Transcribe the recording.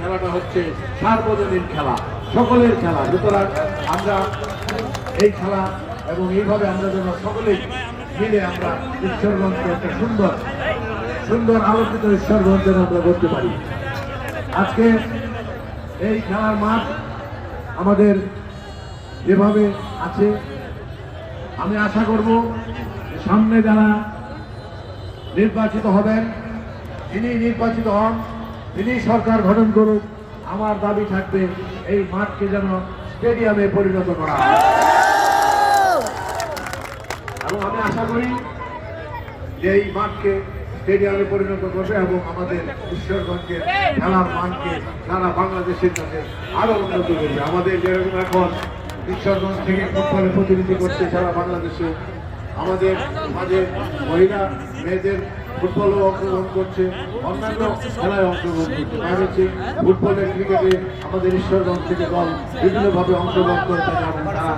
খেলাটা হচ্ছে সার্বজনীন খেলা, সকলের খেলা। সুতরাং আমরা এই খেলা এবং এইভাবে আমরা যেন সকলেই মিলে আমরা ঈশ্বরগঞ্জকে একটা সুন্দর সুন্দর আলোকিত ঈশ্বরগঞ্জ যেন আমরা করতে পারি। আজকে এই খেলার মাঠ আমাদের যেভাবে আছে, আমি আশা করব সামনে যারা নির্বাচিত হবেন, যিনি নির্বাচিত হন, তিনি সরকার গঠন করুক, আমার দাবি থাকবে এই মাঠকে যেন স্টেডিয়ামে পরিণত করা হয়। এবং আমি আশা করি যে এই মাঠকে স্টেডিয়ামে পরিণত করবে এবং আমাদের ঈশ্বরগঞ্জের খেলার মানকে সারা বাংলাদেশের কাছে আরো উন্নত করবে। আমাদের যেরকম এখন ঈশ্বরগঞ্জ থেকে ফুটবলে প্রতিনিধি করছে সারা বাংলাদেশে, আমাদের মাঝে মহিলা মেয়েদের ফুটবলও অংশগ্রহণ করছে, অন্যান্য খেলায় অংশগ্রহণ করছে। হচ্ছে ফুটবলের ক্রিকেটে আমাদের ঈশ্বরগঞ্জ থেকে দল বিভিন্নভাবে অংশগ্রহণ করে থাকে এবং তারা